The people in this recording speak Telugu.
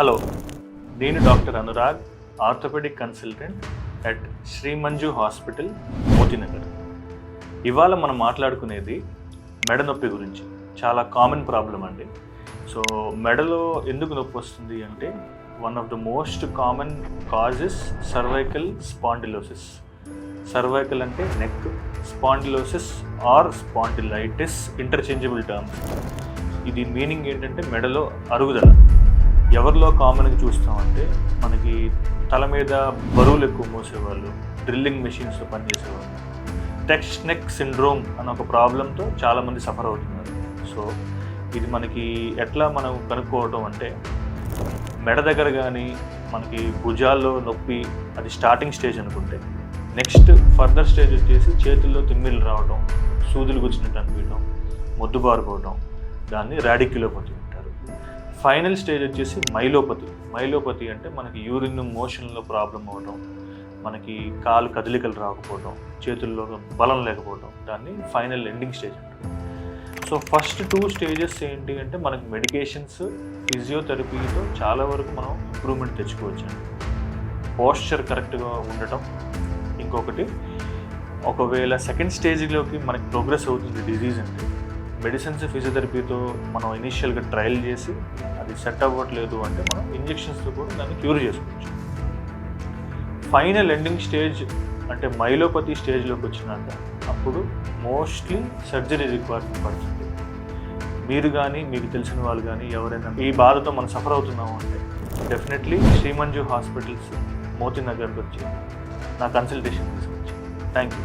హలో, నేను doctor Anurag, orthopaedic consultant at Shri Manju hospital, Motinagar. ఇవాళ మనం మాట్లాడుకునేది మెడ నొప్పి గురించి. చాలా కామన్ ప్రాబ్లం అండి. సో మెడలో ఎందుకు నొప్పి వస్తుంది అంటే one of the most common causes cervical spondylosis. Cervical అంటే neck, spondylosis or spondylitis interchangeable terms. ఇది మీనింగ్ ఏంటంటే మెడలో అరుగుదల. ఎవరిలో కామన్గా చూస్తామంటే మనకి తల మీద బరువులు ఎక్కువ మోసేవాళ్ళు, డ్రిల్లింగ్ మెషిన్స్లో పనిచేసేవాళ్ళు, టెక్స్ట్ నెక్ సిండ్రోమ్ అన్న ఒక ప్రాబ్లంతో చాలామంది సఫర్ అవుతున్నారు. సో ఇది మనకి ఎట్లా మనం కనుక్కోవటం అంటే మెడ దగ్గర కానీ మనకి భుజాల్లో నొప్పి అది స్టార్టింగ్ స్టేజ్ అనుకుంటే, నెక్స్ట్ ఫర్దర్ స్టేజ్ వచ్చేసి చేతుల్లో తిమ్మిళ్ళు రావడం, సూదులు గుచ్చినట్టు అనిపించడం, మొద్దుబారుకోవడం, దాన్ని రాడిక్యులోపతి అంటారు. ఫైనల్ స్టేజ్ వచ్చేసి మైలోపతి. మైలోపతి అంటే మనకి యూరిన్ మోషన్లో ప్రాబ్లం అవ్వడం, మనకి కాలు కదలికలు రాకపోవడం, చేతుల్లో బలం లేకపోవడం, దాన్ని ఫైనల్ ఎండింగ్ స్టేజ్ అంటారు. సో ఫస్ట్ 2 స్టేజెస్ ఏంటి అంటే మనకి మెడికేషన్స్, ఫిజియోథెరపీతో చాలా వరకు మనం ఇంప్రూవ్మెంట్ తెచ్చుకోవచ్చు అండి. పోస్చర్ కరెక్ట్గా ఉండటం. ఇంకొకటి, ఒకవేళ సెకండ్ స్టేజ్లోకి మనకి ప్రోగ్రెస్ అవుతుంది డిజీజ్ అంటే మెడిసిన్స్, ఫిజియోథెరపీతో మనం ఇనీషియల్గా ట్రయల్ చేసి అది సెట్ అవ్వట్లేదు అంటే మనం ఇంజెక్షన్స్తో కూడా దాన్ని క్యూర్ చేసుకోవచ్చు. ఫైనల్ ఎండింగ్ స్టేజ్ అంటే మైలోపతి స్టేజ్లోకి వచ్చినాక అప్పుడు మోస్ట్లీ సర్జరీ రిక్వైర్మెంట్ పడుతుంది. మీరు కానీ మీకు తెలిసిన వాళ్ళు కానీ ఎవరైనా ఈ బాధతో మనం సఫర్ అవుతున్నాము అంటే డెఫినెట్లీ శ్రీ మంజు హాస్పిటల్స్, మోతీనగర్కి వచ్చి నా కన్సల్టేషన్ తీసుకొచ్చి. Thank you.